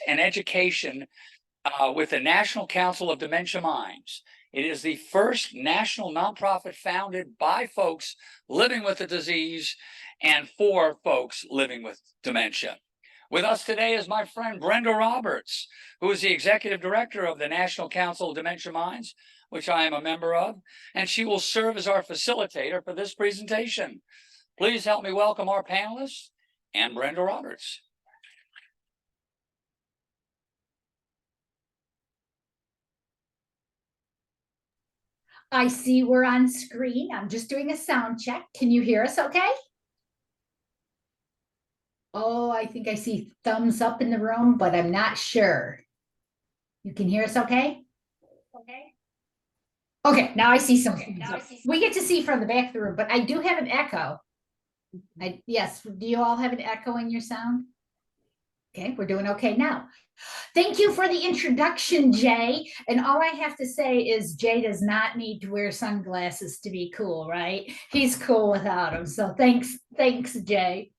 and education with the National Council of Dementia Minds. It is the first national nonprofit founded by folks living with the disease and for folks living with dementia. With us today is my friend Brenda Roberts, who is the executive director of the National Council of Dementia Minds, which I am a member of, and she will serve as our facilitator for this presentation. Please help me welcome our panelists and Brenda Roberts. I see we're on screen. I'm just doing a sound check. Can you hear us okay? Oh, I think I see thumbs up in the room, but I'm not sure. You can hear us okay? Okay, now I see some. We get to see from the back of the room, but I do have an echo. Yes, do you all have an echo in your sound? Okay, we're doing okay now. Thank you for the introduction, Jay. And all I have to say is Jay does not need to wear sunglasses to be cool, right? He's cool without them. So thanks, Jay.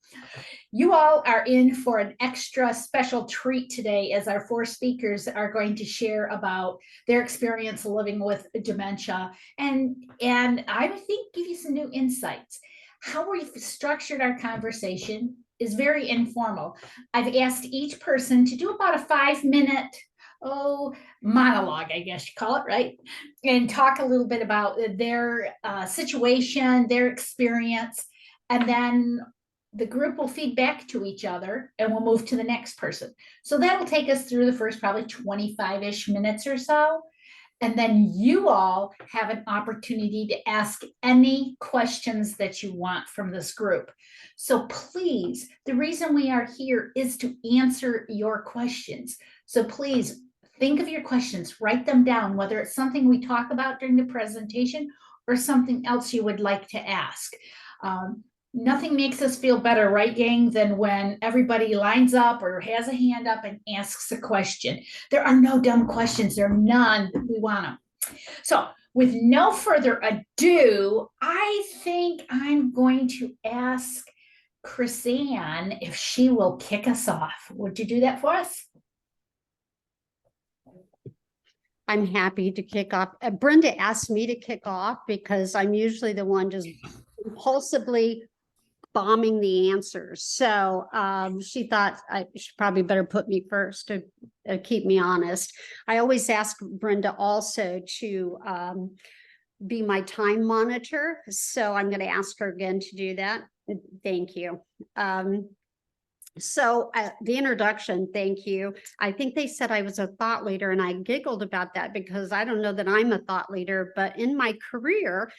You all are in for an extra special treat today, as our four speakers are going to share about their experience living with dementia and I think give you some new insights. How we've structured our conversation is very informal. I've asked each person to do about a 5-minute monologue, I guess you call it, right? And talk a little bit about their situation, their experience, and then the group will feed back to each other and we'll move to the next person. So that'll take us through the first probably 25-ish minutes or so. And then you all have an opportunity to ask any questions that you want from this group. So please, the reason we are here is to answer your questions. So please think of your questions, write them down, whether it's something we talk about during the presentation or something else you would like to ask. Nothing makes us feel better, right, gang, than when everybody lines up or has a hand up and asks a question. There are no dumb questions. There are none. We want them. So with no further ado, I think I'm going to ask Chrisanne if she will kick us off. Would you do that for us? I'm happy to kick off. Brenda asked me to kick off because I'm usually the one just impulsively bombing the answers. So she thought I should probably better put me first to keep me honest. I always ask Brenda also to be my time monitor. So I'm going to ask her again to do that. Thank you. So the introduction, thank you. I think they said I was a thought leader and I giggled about that because I don't know that I'm a thought leader, but in my career,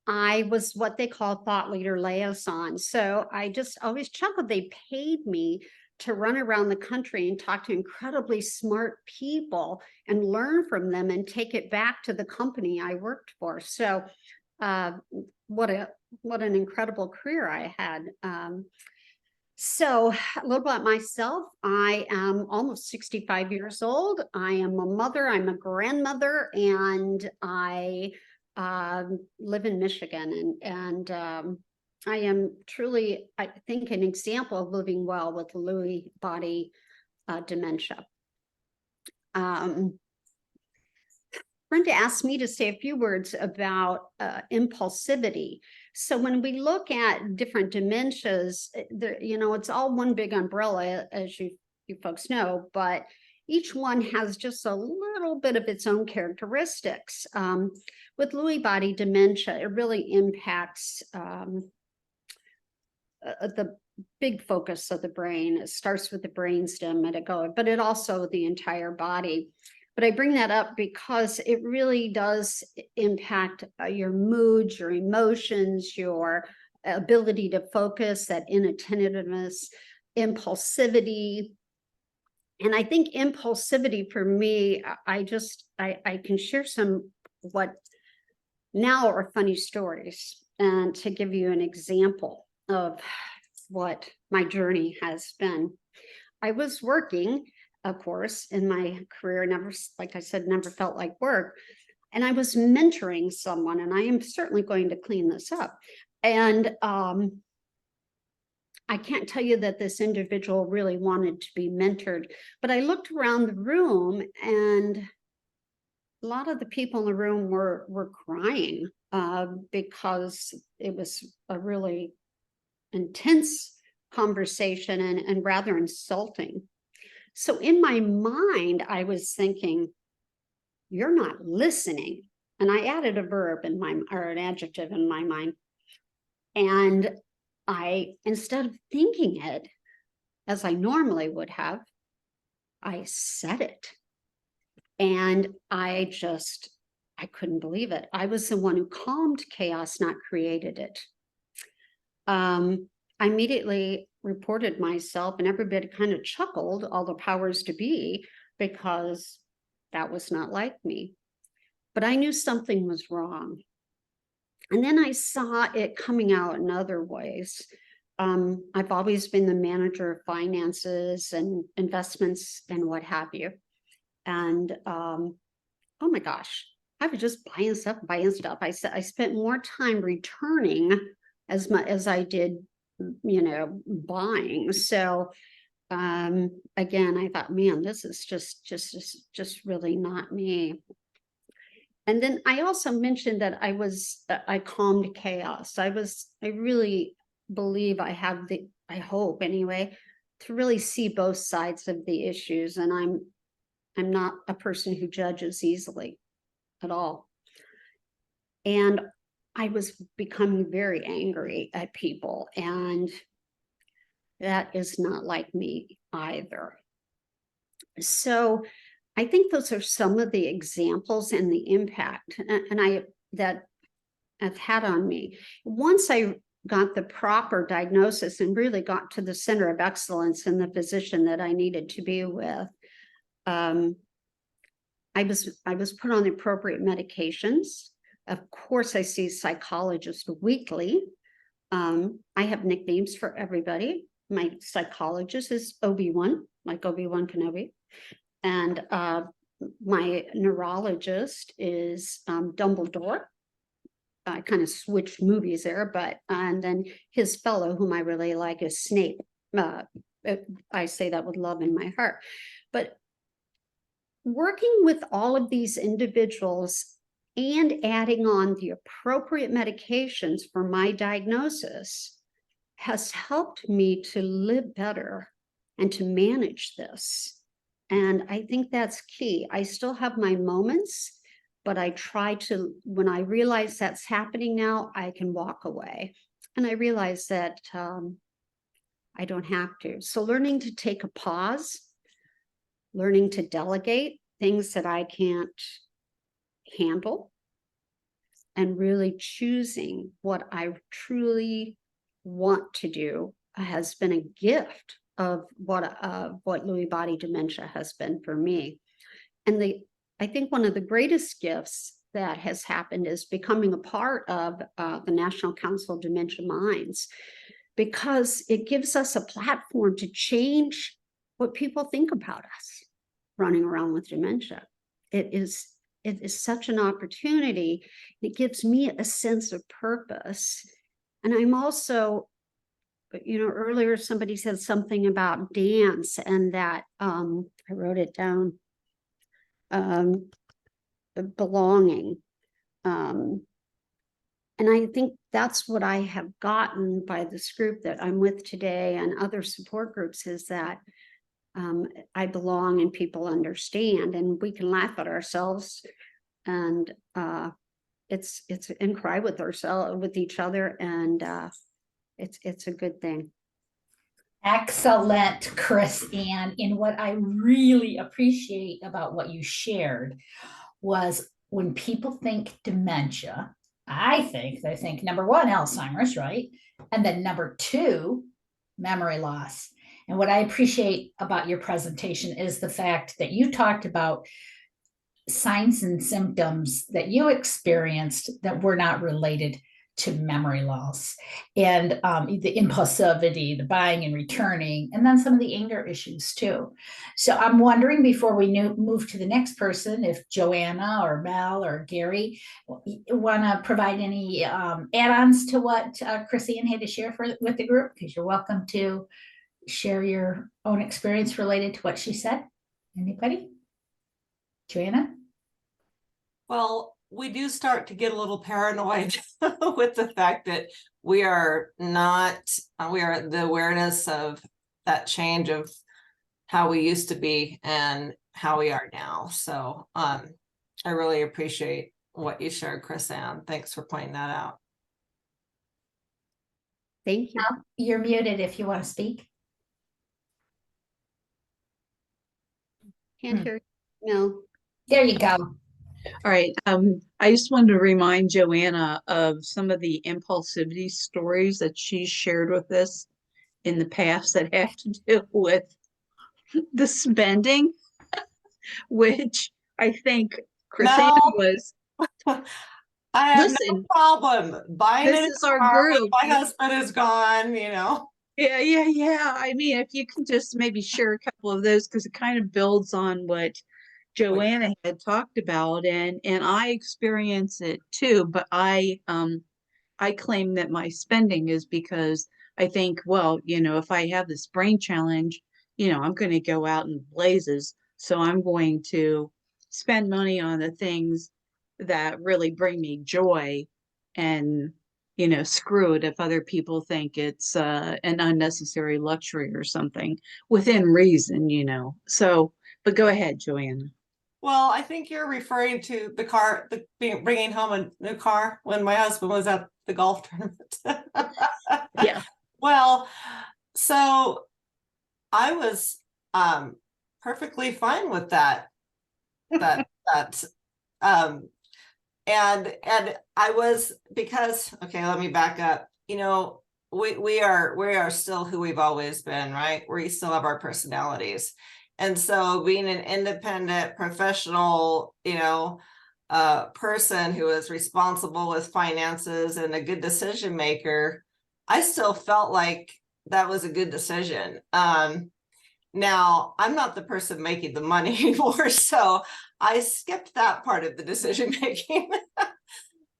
I was what they call thought leader liaison. So I just always chuckled. They paid me to run around the country and talk to incredibly smart people and learn from them and take it back to the company I worked for. So what an incredible career I had. So a little about myself. I am almost 65 years old. I am a mother, I'm a grandmother, and I live in Michigan, and I am truly, I think, an example of living well with Lewy body dementia. Brenda asked me to say a few words about impulsivity. So when we look at different dementias, it's all one big umbrella, as you folks know, but each one has just a little bit of its own characteristics. With Lewy body dementia, it really impacts the big focus of the brain. It starts with the brainstem and it goes, but it also the entire body. But I bring that up because it really does impact your moods, your emotions, your ability to focus, that inattentiveness, impulsivity. And I think impulsivity for me, I can share some what now are funny stories, and to give you an example of what my journey has been. I was working, of course, in my career, never, like I said, never felt like work. And I was mentoring someone, and I am certainly going to clean this up. And I can't tell you that this individual really wanted to be mentored, but I looked around the room and a lot of the people in the room were crying because it was a really intense conversation and rather insulting. So in my mind, I was thinking, you're not listening. And I added a verb in my, or an adjective in my mind. And I, instead of thinking it as I normally would have, I said it. And I couldn't believe it. I was the one who calmed chaos, not created it. I immediately reported myself, and everybody kind of chuckled, all the powers to be, because that was not like me. But I knew something was wrong. And then I saw it coming out in other ways. I've always been the manager of finances and investments and what have you. And oh my gosh, I was just buying stuff. I spent more time returning as much as I did, buying. So again, I thought, man, this is just really not me. And then I also mentioned that I calmed chaos. I really believe I have I hope anyway, to really see both sides of the issues. And I'm not a person who judges easily at all. And I was becoming very angry at people, and that is not like me either. So I think those are some of the examples and the impact that I've had on me. Once I got the proper diagnosis and really got to the center of excellence in the physician that I needed to be with, I was put on the appropriate medications. Of course, I see psychologists weekly. I have nicknames for everybody. My psychologist is Obi-Wan, like Obi-Wan Kenobi. And my neurologist is Dumbledore. I kind of switched movies there, and then his fellow, whom I really like, is Snape. I say that with love in my heart. But working with all of these individuals and adding on the appropriate medications for my diagnosis has helped me to live better and to manage this. And I think that's key. I still have my moments, but I try to, when I realize that's happening now, I can walk away. And I realize that I don't have to. So learning to take a pause, learning to delegate things that I can't handle, and really choosing what I truly want to do has been a gift of what Lewy body dementia has been for me. And I think one of the greatest gifts that has happened is becoming a part of the National Council of Dementia Minds, because it gives us a platform to change what people think about us running around with dementia. It is such an opportunity. It gives me a sense of purpose. And I'm also, earlier somebody said something about dance, and that I wrote it down, belonging. And I think that's what I have gotten by this group that I'm with today and other support groups, is that I belong and people understand, and we can laugh at ourselves and and cry with each other, and it's a good thing. Excellent, Chris Ann. And what I really appreciate about what you shared was, when people think dementia, they think number one, Alzheimer's, right? And then number two, memory loss. And what I appreciate about your presentation is the fact that you talked about signs and symptoms that you experienced that were not related to memory loss and the impulsivity, the buying and returning, and then some of the anger issues too. So I'm wondering before we move to the next person, if Joanna or Mel or Gary want to provide any add-ons to what Chrisanne had to share with the group, because you're welcome to share your own experience related to what she said. Anybody? Joanna? Well, we do start to get a little paranoid with the fact that we are the awareness of that change of how we used to be and how we are now. So I really appreciate what you shared, Chrisanne. Thanks for pointing that out. Thank you. You're muted if you want to speak. Can't hear you. No. There you go. All right. I just wanted to remind Joanna of some of the impulsivity stories that she's shared with us in the past that have to do with the spending, which I think Chrisanne was. I have no Listen, problem buying this it. is our car when group. My husband is gone, you know. Yeah. I mean, if you can just maybe share a couple of those, because it kind of builds on what Joanna had talked about, and I experience it too, but I claim that my spending is because I think, well, if I have this brain challenge, I'm going to go out in blazes, so I'm going to spend money on the things that really bring me joy, and screw it if other people think it's an unnecessary luxury or something, within reason. So, but go ahead, Joanna. Well, I think you're referring to the car, bringing home a new car when my husband was at the golf tournament. Yeah. Well, so I was perfectly fine with that. And I was, because, okay, let me back up. We are still who we've always been, right? We still have our personalities. And so being an independent professional, person who is responsible with finances and a good decision maker, I still felt like that was a good decision. Now I'm not the person making the money anymore, so I skipped that part of the decision making.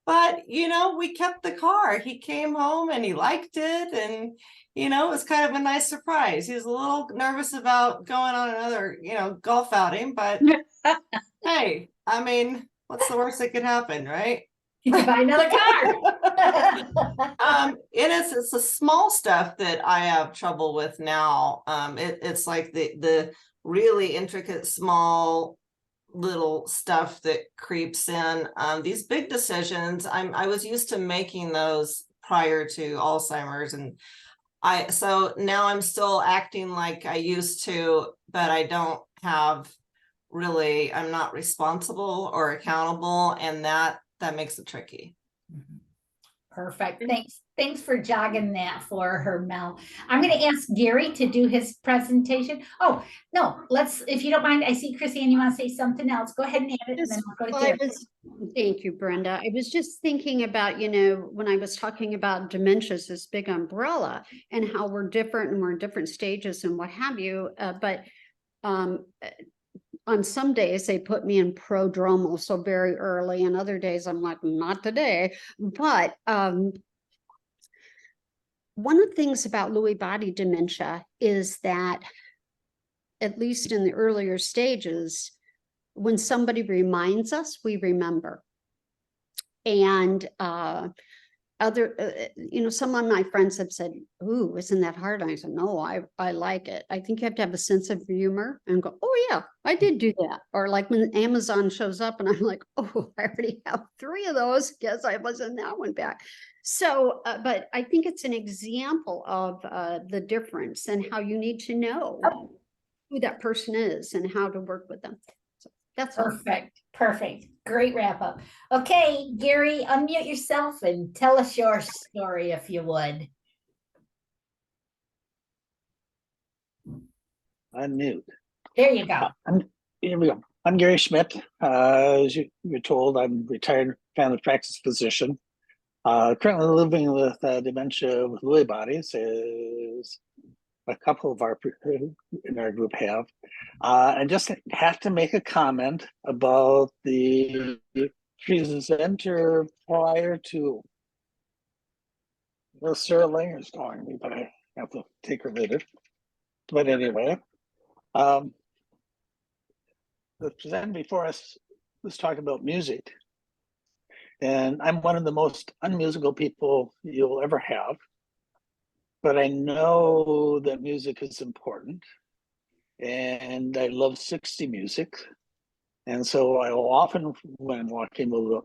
But, we kept the car. He came home and he liked it. And, it was kind of a nice surprise. He was a little nervous about going on another, golf outing. But hey, I mean, what's the worst that could happen, right? You can buy another car. It's the small stuff that I have trouble with now. It's like the really intricate, small little stuff that creeps in. These big decisions, I was used to making those prior to Alzheimer's, and so now I'm still acting like I used to, but I don't have really, I'm not responsible or accountable, and that makes it tricky. Perfect. Thanks for jogging that for her, Mel. I'm going to ask Gary to do his presentation. Oh, no, if you don't mind, I see Chrisanne, you want to say something else. Go ahead and add it, and then we'll go to Gary. Thank you, Brenda. I was just thinking about, when I was talking about dementias, this big umbrella, and how we're different and we're in different stages and what have you. But on some days they put me in prodromal, so very early, and other days I'm like, not today. But one of the things about Lewy body dementia is that, at least in the earlier stages, when somebody reminds us, we remember. And some of my friends have said, "Ooh, isn't that hard?" And I said, "No, I like it. I think you have to have a sense of humor and go, oh yeah, I did do that." Or like when Amazon shows up and I'm like, "Oh, I already have 3 of those. Guess I was in that one back." So, but I think it's an example of the difference and how you need to know who that person is and how to work with them. So that's Perfect. Great wrap up. Okay, Gary, unmute yourself and tell us your story if you would. Unmute. There you go. Here we go. I'm Gary Schmidt. As you're told, I'm a retired family practice physician. Currently living with dementia with Lewy bodies, is a couple of our in our group have. I just have to make a comment about the presenter prior to. Well, Sarah Langer's calling me, but I have to take her later. But anyway, the presenter before us was talking about music. And I'm one of the most unmusical people you'll ever have. But I know that music is important. And I love 60 music. And so I will often, when walking, will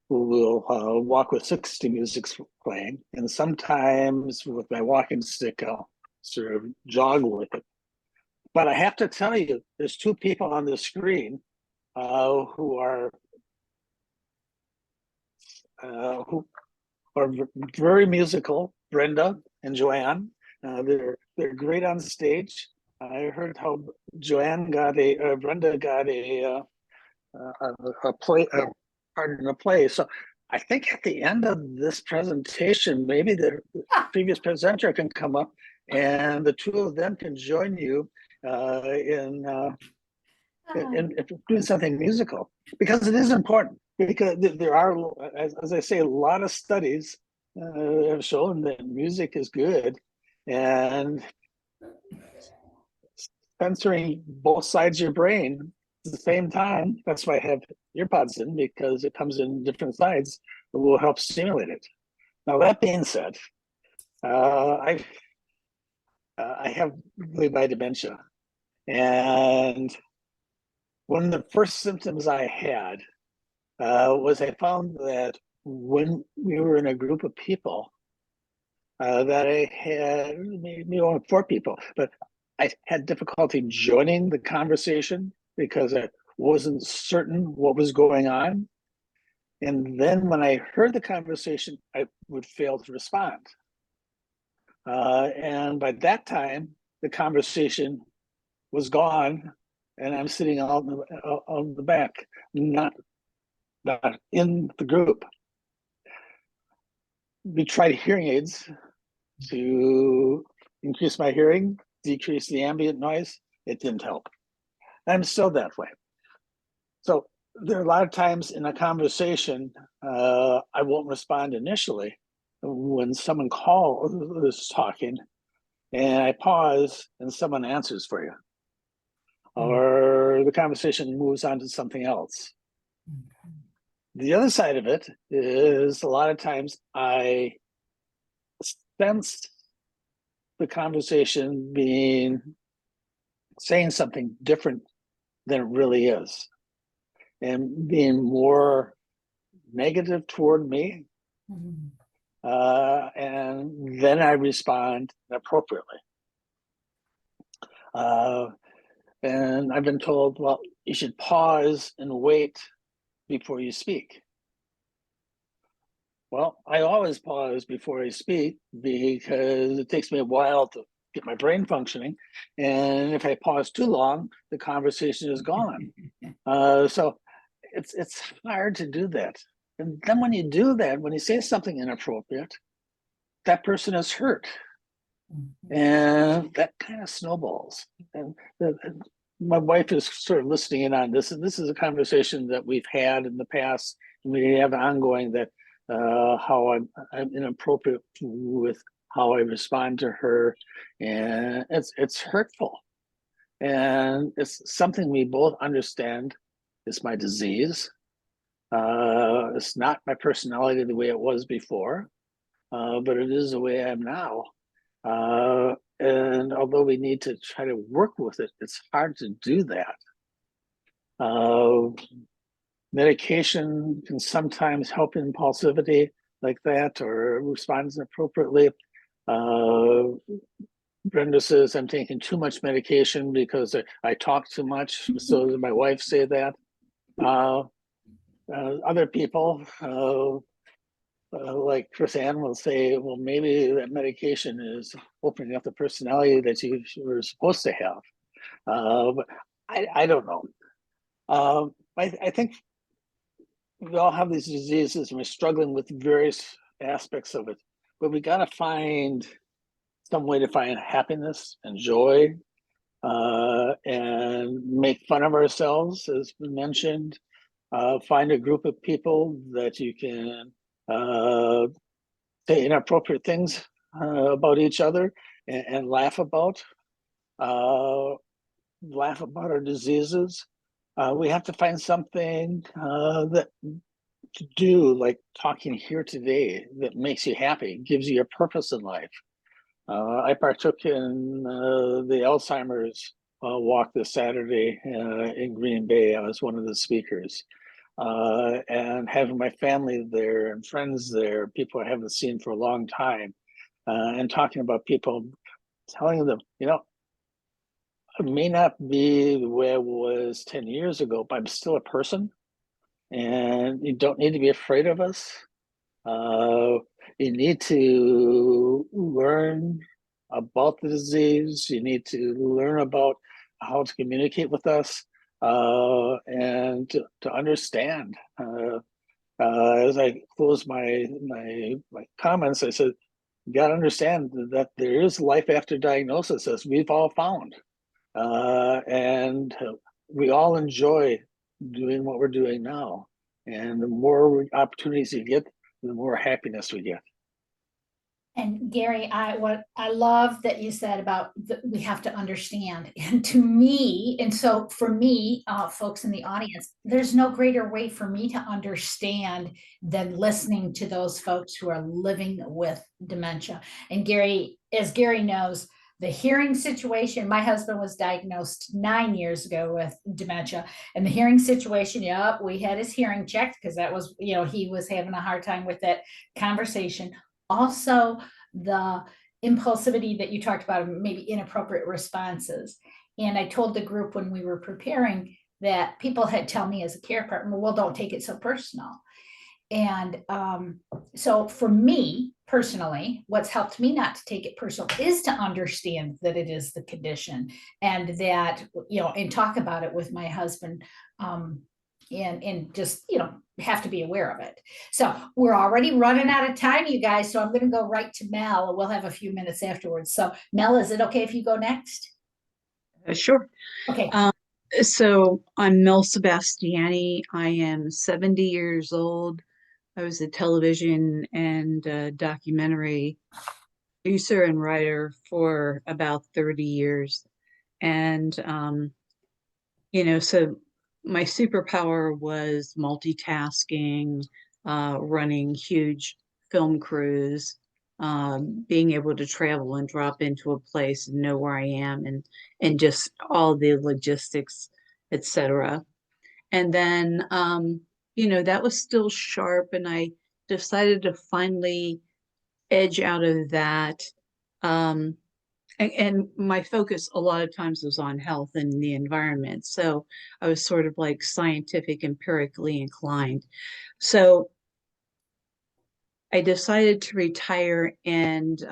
walk with 60 music playing. And sometimes with my walking stick, I'll sort of jog with it. But I have to tell you, there's two people on the screen who are very musical, Brenda and Joanne. They're great on stage. I heard how Brenda got a part in a play. So I think at the end of this presentation, maybe the previous presenter can come up and the two of them can join you in doing something musical, because it is important. Because there are, as I say, a lot of studies have shown that music is good, and censoring both sides of your brain at the same time. That's why I have earpods in, because it comes in different sides. It will help stimulate it. Now, that being said, I have Lewy body dementia, and one of the first symptoms I had was I found that when we were in a group of people, that I had maybe only 4 people, but I had difficulty joining the conversation because I wasn't certain what was going on. And then when I heard the conversation, I would fail to respond. And by that time, the conversation was gone, and I'm sitting on the back, not in the group. We tried hearing aids to increase my hearing, decrease the ambient noise. It didn't help. I'm still that way. So there are a lot of times in a conversation, I won't respond initially when someone is talking, and I pause and someone answers for you, or the conversation moves on to something else. The other side of it is a lot of times I sense the conversation saying something different than it really is, and being more negative toward me. And then I respond appropriately. And I've been told, well, you should pause and wait before you speak. Well, I always pause before I speak because it takes me a while to get my brain functioning. And if I pause too long, the conversation is gone. So it's hard to do that. And then when you do that, when you say something inappropriate, that person is hurt. And that kind of snowballs. And my wife is sort of listening in on this. And this is a conversation that we've had in the past. And we have ongoing that how I'm inappropriate with how I respond to her. And it's hurtful. And it's something we both understand is my disease. It's not my personality the way it was before, but it is the way I am now. And although we need to try to work with it, it's hard to do that. Medication can sometimes help impulsivity like that, or responds appropriately. Brenda says I'm taking too much medication because I talk too much. So does my wife say that. Other people, like Chris Ann will say, well, maybe that medication is opening up the personality that you were supposed to have. But I don't know. I think we all have these diseases and we're struggling with various aspects of it, but we got to find some way to find happiness and joy, and make fun of ourselves, as we mentioned. Find a group of people that you can say inappropriate things about each other and laugh about. Laugh about our diseases. We have to find something that to do, like talking here today, that makes you happy, gives you a purpose in life. I partook in the Alzheimer's walk this Saturday in Green Bay. I was one of the speakers. And having my family there and friends there, people I haven't seen for a long time, and talking about people, telling them, you know, I may not be the way I was 10 years ago, but I'm still a person, and you don't need to be afraid of us. You need to learn about the disease. You need to learn about how to communicate with us, and to understand. As I close my comments, I said, you got to understand that there is life after diagnosis, as we've all found. And we all enjoy doing what we're doing now. And the more opportunities you get, the more happiness we get. And Gary, I love that you said about we have to understand. And to me, and so for me, folks in the audience, there's no greater way for me to understand than listening to those folks who are living with dementia. And Gary, as Gary knows, the hearing situation, my husband was diagnosed 9 years ago with dementia, and the hearing situation, yep, we had his hearing checked because that was, he was having a hard time with that conversation. Also, the impulsivity that you talked about, maybe inappropriate responses. And I told the group when we were preparing that people had tell me as a care partner, well, don't take it so personal. And so for me personally, what's helped me not to take it personal is to understand that it is the condition, and that, and talk about it with my husband, and just, have to be aware of it. So we're already running out of time, you guys. So I'm going to go right to Mel. We'll have a few minutes afterwards. So Mel, is it okay if you go next? Sure. Okay. So I'm Mel Sebastiani. I am 70 years old. I was a television and documentary producer and writer for about 30 years. And, so my superpower was multitasking, running huge film crews, being able to travel and drop into a place and know where I am, and just all the logistics, etc. And then, that was still sharp, and I decided to finally edge out of that. And my focus a lot of times was on health and the environment. So I was sort of like scientific, empirically inclined. So I decided to retire, and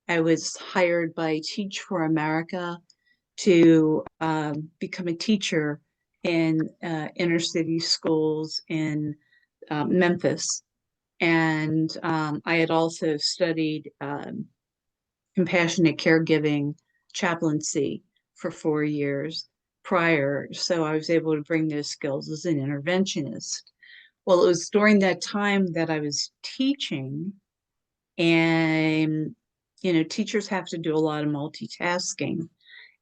I was hired by Teach for America to become a teacher in inner city schools in Memphis. And I had also studied compassionate caregiving chaplaincy for 4 years prior. So I was able to bring those skills as an interventionist. Well, it was during that time that I was teaching, and, teachers have to do a lot of multitasking.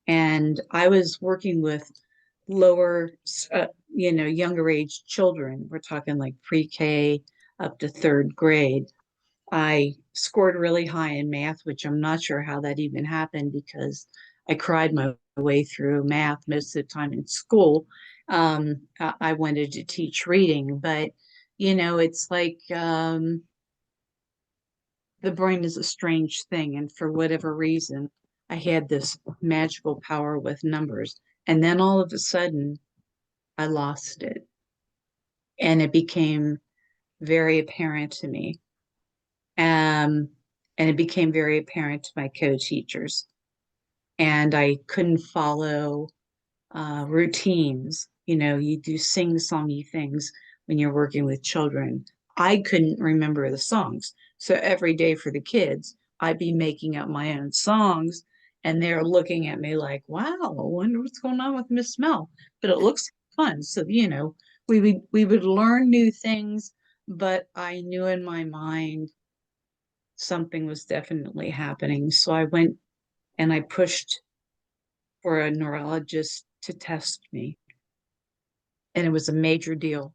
And I was working with lower, younger age children. We're talking like pre-K up to third grade. I scored really high in math, which I'm not sure how that even happened, because I cried my way through math most of the time in school. I wanted to teach reading, but, it's like the brain is a strange thing. And for whatever reason, I had this magical power with numbers. And then all of a sudden, I lost it. And it became very apparent to me. And it became very apparent to my co-teachers. And I couldn't follow routines. You do sing-songy things when you're working with children. I couldn't remember the songs. So every day for the kids, I'd be making up my own songs, and they're looking at me like, wow, I wonder what's going on with Miss Mel. But it looks fun. So, we would learn new things, but I knew in my mind something was definitely happening. So I went and I pushed for a neurologist to test me. And it was a major deal,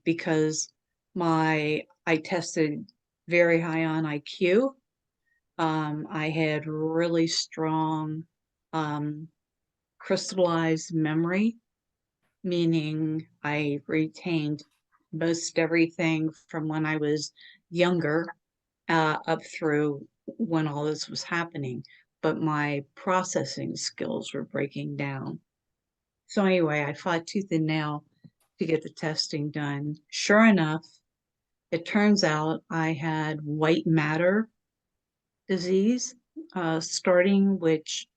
because I tested very high on IQ. I had really strong crystallized memory, meaning I retained most everything from when I was younger, up through when all this was happening. But my processing skills were breaking down. So anyway, I fought tooth and nail to get the testing done. Sure enough, it turns out I had white matter disease starting, which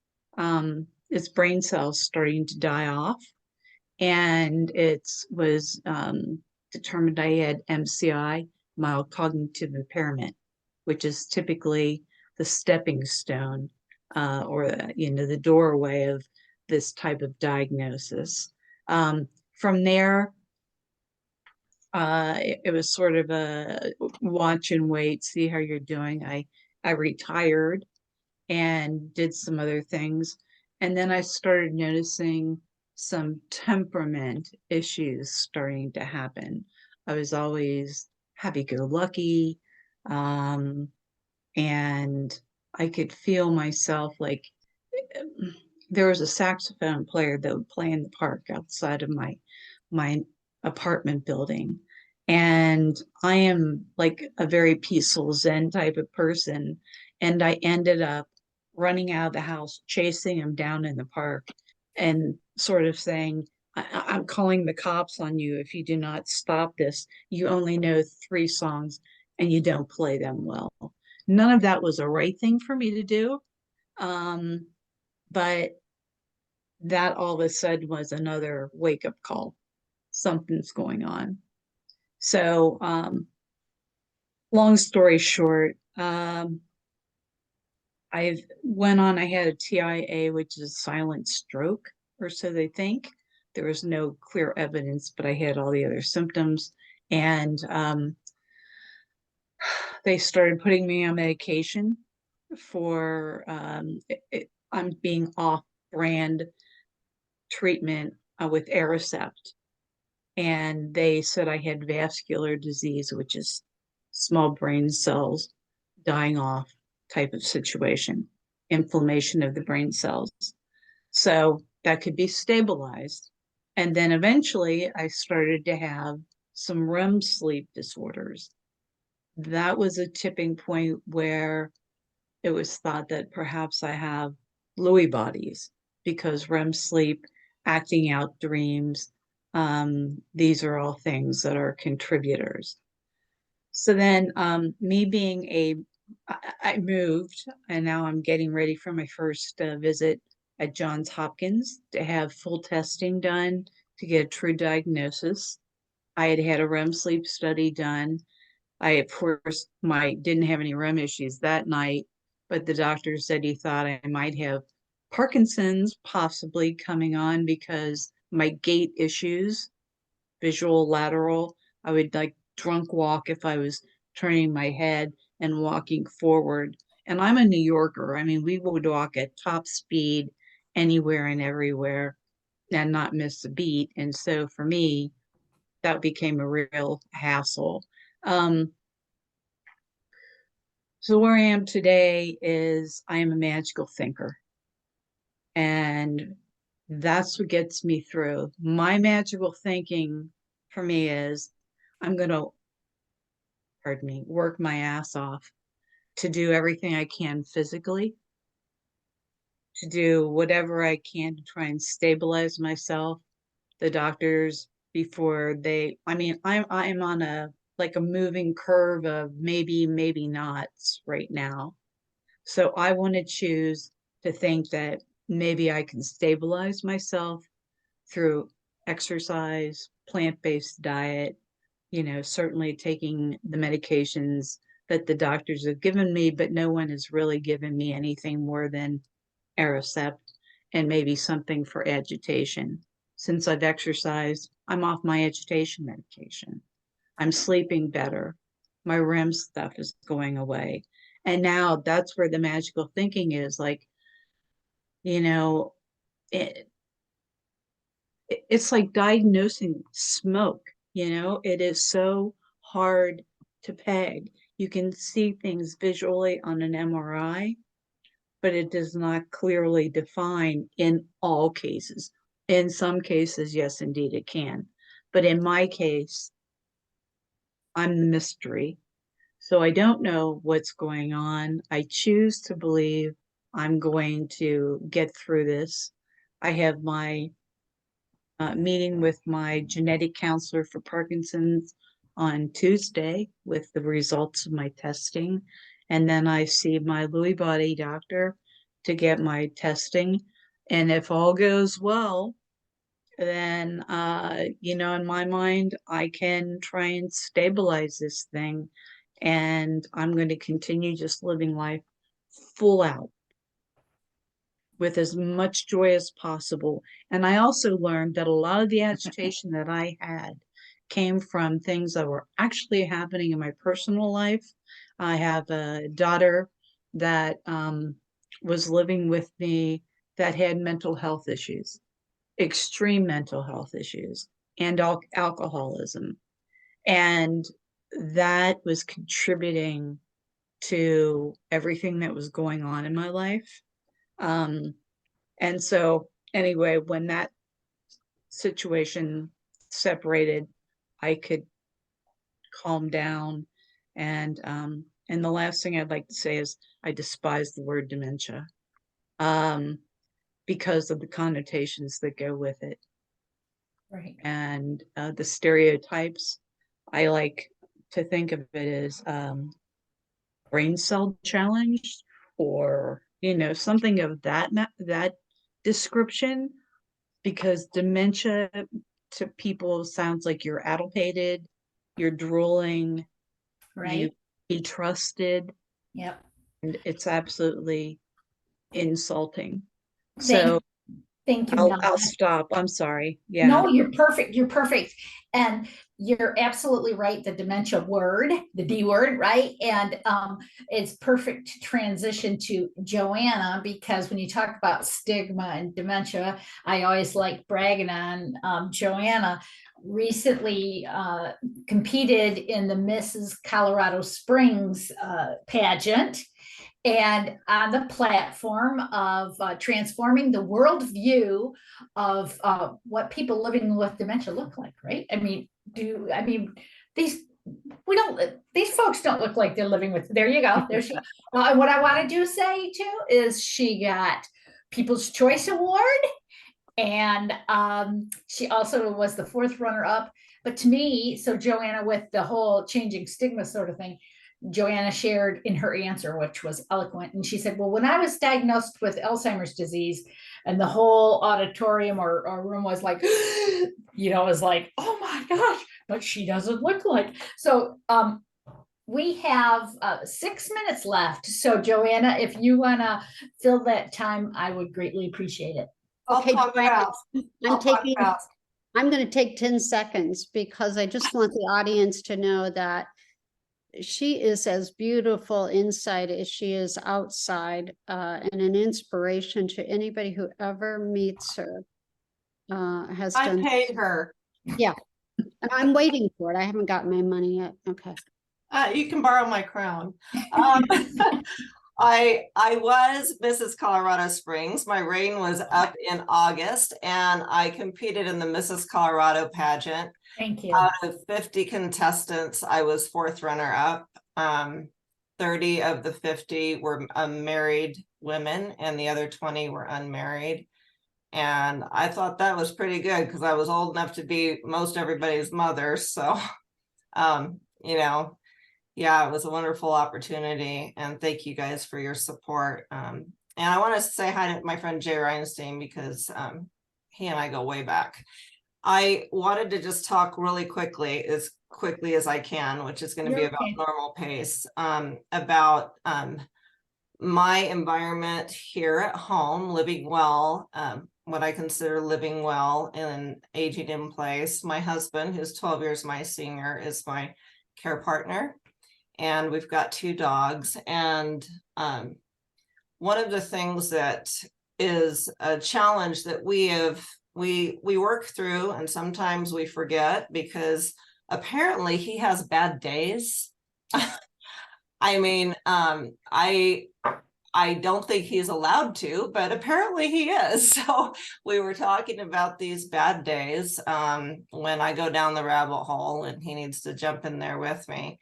is brain cells starting to die off. And it was determined I had MCI, mild cognitive impairment, which is typically the stepping stone, or the doorway of this type of diagnosis. From there, it was sort of a watch and wait, see how you're doing. I retired and did some other things. And then I started noticing some temperament issues starting to happen. I was always happy-go-lucky, and I could feel myself like there was a saxophone player that would play in the park outside of my apartment building. And I am like a very peaceful Zen type of person. And I ended up running out of the house, chasing him down in the park, and sort of saying, I'm calling the cops on you if you do not stop this. You only know 3 songs and you don't play them well. None of that was a right thing for me to do. But that all of a sudden was another wake up call. Something's going on. So, long story short, I had a TIA, which is silent stroke, or so they think. There was no clear evidence, but I had all the other symptoms. And they started putting me on medication for, I'm being off brand treatment with Aricept. And they said I had vascular disease, which is small brain cells dying off type of situation, inflammation of the brain cells. So that could be stabilized. And then eventually I started to have some REM sleep disorders. That was a tipping point where it was thought that perhaps I have Lewy bodies, because REM sleep, acting out dreams, these are all things that are contributors. So then, me being I moved, and now I'm getting ready for my first visit at Johns Hopkins to have full testing done to get a true diagnosis. I had had a REM sleep study done. I, of course, didn't have any REM issues that night, but the doctor said he thought I might have Parkinson's possibly coming on because my gait issues, visual lateral, I would like drunk walk if I was turning my head and walking forward. And I'm a New Yorker. I mean, we would walk at top speed anywhere and everywhere and not miss a beat. And so for me, that became a real hassle. So where I am today is I am a magical thinker. And that's what gets me through. My magical thinking for me is I'm going to, work my ass off to do everything I can physically, to do whatever I can to try and stabilize myself. The doctors, before I'm on a moving curve of maybe nots right now. So I want to choose to think that maybe I can stabilize myself through exercise, plant-based diet, you know, certainly taking the medications that the doctors have given me, but no one has really given me anything more than Aricept and maybe something for agitation. Since I've exercised, I'm off my agitation medication. I'm sleeping better. My REM stuff is going away. And now that's where the magical thinking is, like, you know, it's like diagnosing smoke, you know, it is so hard to peg. You can see things visually on an MRI, but it does not clearly define in all cases. In some cases, yes, indeed, it can. But in my case, I'm the mystery. So I don't know what's going on. I choose to believe I'm going to get through this. I have my meeting with my genetic counselor for Parkinson's on Tuesday with the results of my testing. And then I see my Lewy body doctor to get my testing. And if all goes well, then, you know, in my mind, I can try and stabilize this thing. And I'm going to continue just living life full out with as much joy as possible. And I also learned that a lot of the agitation that I had came from things that were actually happening in my personal life. I have a daughter that was living with me that had mental health issues, extreme mental health issues, and alcoholism. And that was contributing to everything that was going on in my life. And so anyway, when that situation separated, I could calm down. And the last thing I'd like to say is I despise the word dementia because of the connotations that go with it. Right. And the stereotypes. I like to think of it as brain cell challenged, or, you know, something of that description, because dementia to people sounds like you're addlepated, you're drooling, Right. you be trusted, Yep. and it's absolutely insulting. Thank, So thank you, I'll Nana. stop. I'm sorry. Yeah. No, you're perfect. You're perfect. And you're absolutely right. The dementia word, the D word, right? And it's perfect to transition to Joanna, because when you talk about stigma and dementia, I always like bragging on Joanna. Recently competed in the Mrs. Colorado Springs pageant, and on the platform of transforming the worldview of what people living with dementia look like, right? I mean, these folks don't look like they're living with. There you go. There she. And what I want to do say too is she got People's Choice Award, and she also was the 4th runner-up. But to me, so Joanna, with the whole changing stigma sort of thing, Joanna shared in her answer, which was eloquent. And she said, well, when I was diagnosed with Alzheimer's disease, and the whole auditorium or room was like, you know, it was like, oh my gosh, but she doesn't look like. So we have 6 minutes left. So Joanna, if you want to fill that time, I would greatly appreciate it. Okay, I'll talk Joanna, fast. I'm going to take 10 seconds because I just want the audience to know that she is as beautiful inside as she is outside, and an inspiration to anybody who ever meets her. Has I done. paid her. Yeah, and I'm waiting for it. I haven't gotten my money yet. Okay. You can borrow my crown. I was Mrs. Colorado Springs. My reign was up in August, and I competed in the Mrs. Colorado pageant. Thank you. Out of 50 contestants, I was 4th runner-up. 30 of the 50 were married women, and the other 20 were unmarried. And I thought that was pretty good because I was old enough to be most everybody's mother. So, you know, yeah, it was a wonderful opportunity, and thank you guys for your support. And I want to say hi to my friend Jay Reinstein, because he and I go way back. I wanted to just talk really quickly as I can, which is going to be You're about okay. normal pace, about my environment here at home, living well, what I consider living well and aging in place. My husband, who's 12 years my senior, is my care partner, and we've got 2 dogs. And one of the things that is a challenge that we work through, and sometimes we forget, because apparently he has bad days. I mean, I don't think he's allowed to, but apparently he is. So we were talking about these bad days when I go down the rabbit hole and he needs to jump in there with me.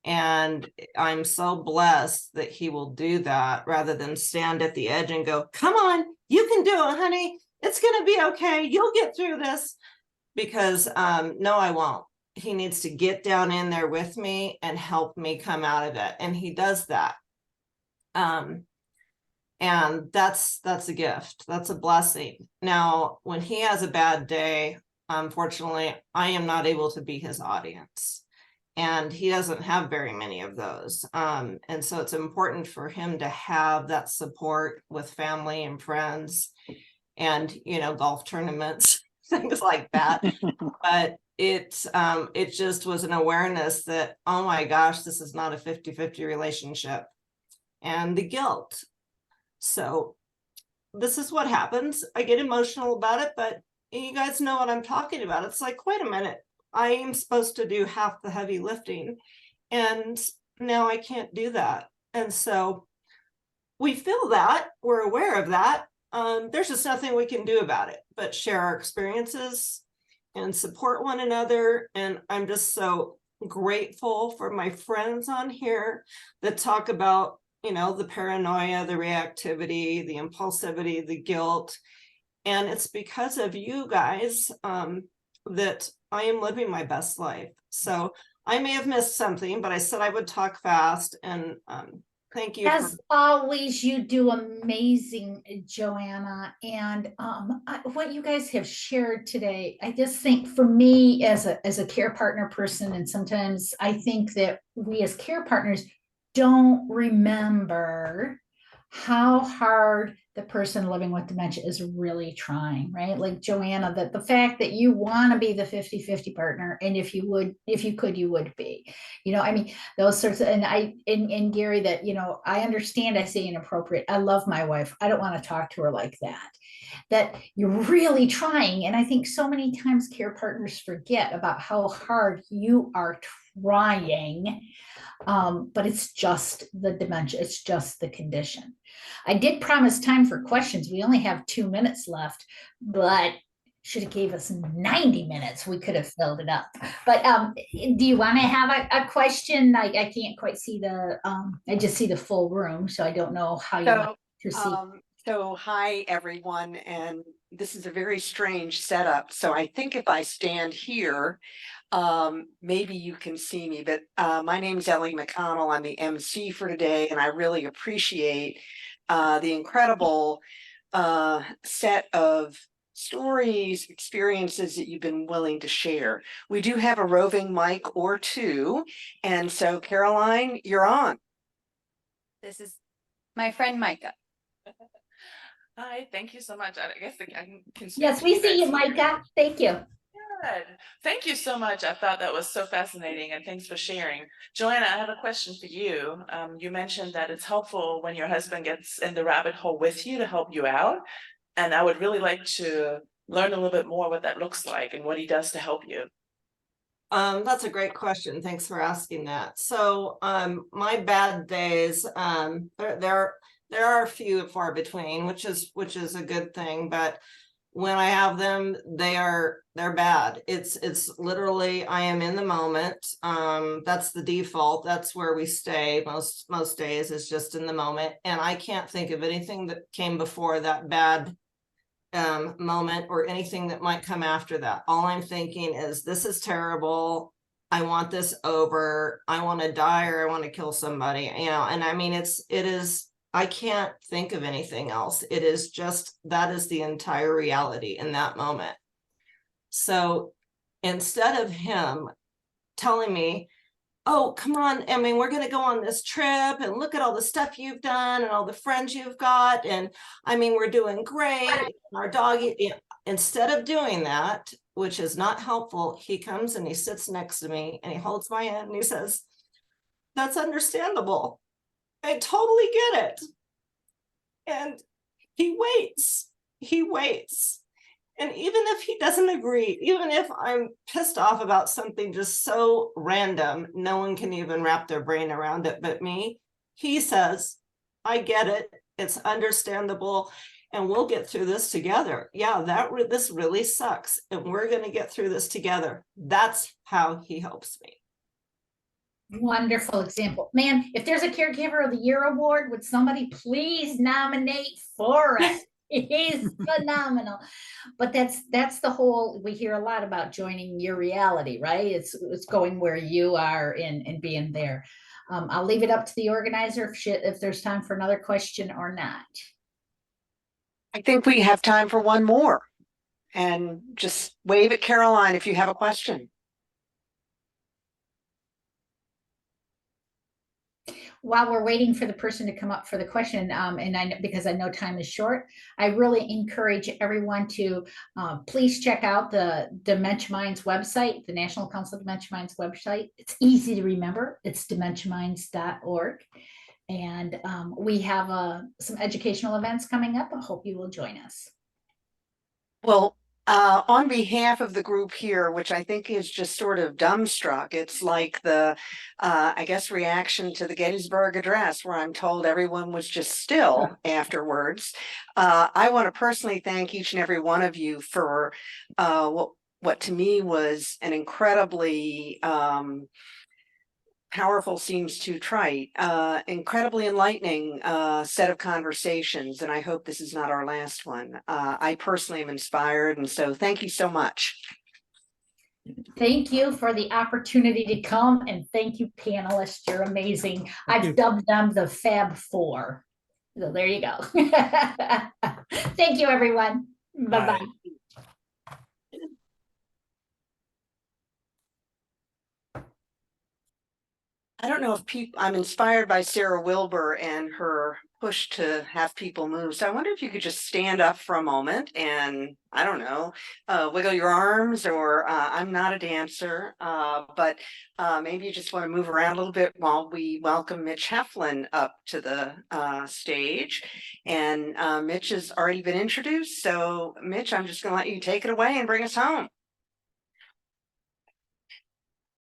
And I'm so blessed that he will do that rather than stand at the edge and go, come on, you can do it, honey. It's going to be okay. You'll get through this. Because no, I won't. He needs to get down in there with me and help me come out of it. And he does that. And that's a gift. That's a blessing. Now, when he has a bad day, unfortunately, I am not able to be his audience. And he doesn't have very many of those. And so it's important for him to have that support with family and friends and, golf tournaments, things like that. But it just was an awareness that, oh my gosh, this is not a 50-50 relationship, and the guilt. So this is what happens. I get emotional about it, but you guys know what I'm talking about. It's like, wait a minute, I am supposed to do half the heavy lifting, and now I can't do that. And so we feel that, we're aware of that. There's just nothing we can do about it but share our experiences and support one another. And I'm just so grateful for my friends on here that talk about, the paranoia, the reactivity, the impulsivity, the guilt. And it's because of you guys that I am living my best life. So I may have missed something, but I said I would talk fast. And thank you. As always, you do amazing, Joanna. And what you guys have shared today, I just think for me as a care partner person, and sometimes I think that we as care partners don't remember how hard the person living with dementia is really trying, right? Like Joanna, that the fact that you want to be the 50-50 partner, and if you could, you would be, I mean, those sorts of, and Gary, that, I understand I say inappropriate. I love my wife. I don't want to talk to her like that you're really trying. And I think so many times care partners forget about how hard you are trying. But it's just the dementia, it's just the condition. I did promise time for questions. We only have 2 minutes left, but should have gave us 90 minutes. We could have filled it up. But do you want to have a question? I can't quite see I just see the full room, so I don't know how you want to proceed. So hi, everyone, and this is a very strange setup. So I think if I stand here, maybe you can see me, but my name is Ellie McConnell. I'm the MC for today, and I really appreciate the incredible set of stories, experiences that you've been willing to share. We do have a roving mic or two, and so Caroline, you're on. This is my friend Micah. Hi, thank you so much. I guess I can Yes, we see you, Micah. Thank you. Good. Thank you so much. I thought that was so fascinating, and thanks for sharing. Joanna, I have a question for you. You mentioned that it's helpful when your husband gets in the rabbit hole with you to help you out. And I would really like to learn a little bit more what that looks like and what he does to help you. That's a great question. Thanks for asking that. So my bad days, there are few and far between, which is a good thing, but when I have them, they're bad. It's literally, I am in the moment. That's the default. That's where we stay most days, is just in the moment. And I can't think of anything that came before that bad moment or anything that might come after that. All I'm thinking is, this is terrible. I want this over. I want to die, or I want to kill somebody, and I mean, it is, I can't think of anything else. It is just, that is the entire reality in that moment. So instead of him telling me, oh, come on, I mean, we're going to go on this trip and look at all the stuff you've done and all the friends you've got. And I mean, we're doing great. Our dog, instead of doing that, which is not helpful, he comes and he sits next to me and he holds my hand and he says, that's understandable. I totally get it. And he waits. And even if he doesn't agree, even if I'm pissed off about something just so random, no one can even wrap their brain around it but me, he says, I get it. It's understandable. And we'll get through this together. Yeah, this really sucks. And we're going to get through this together. That's how he helps me. Wonderful example. Man, if there's a Caregiver of the Year award, would somebody please nominate for it? He's phenomenal. But that's the whole, we hear a lot about joining your reality, right? It's going where you are and being there. I'll leave it up to the organizer if there's time for another question or not. I think we have time for one more. And just wave at Caroline if you have a question. While we're waiting for the person to come up for the question, and because I know time is short, I really encourage everyone to please check out the Dementia Minds website, the National Council of Dementia Minds website. It's easy to remember. It's dementiaminds.org. And we have some educational events coming up. I hope you will join us. Well, on behalf of the group here, which I think is just sort of dumbstruck, it's like the, I guess, reaction to the Gettysburg Address, where I'm told everyone was just still afterwards. I want to personally thank each and every one of you for what to me was an incredibly powerful seems too trite, incredibly enlightening set of conversations. And I hope this is not our last one. I personally am inspired. And so thank you so much. Thank you for the opportunity to come, and thank you, panelists. You're amazing. I've dubbed them the Fab Four. So there you go. Thank you, everyone. Bye-bye. I don't know if I'm inspired by Sarah Wilbur and her push to have people move. So I wonder if you could just stand up for a moment and, I don't know, wiggle your arms, or I'm not a dancer, but maybe you just want to move around a little bit while we welcome Mitch Heflin up to the stage. And Mitch has already been introduced. So Mitch, I'm just going to let you take it away and bring us home.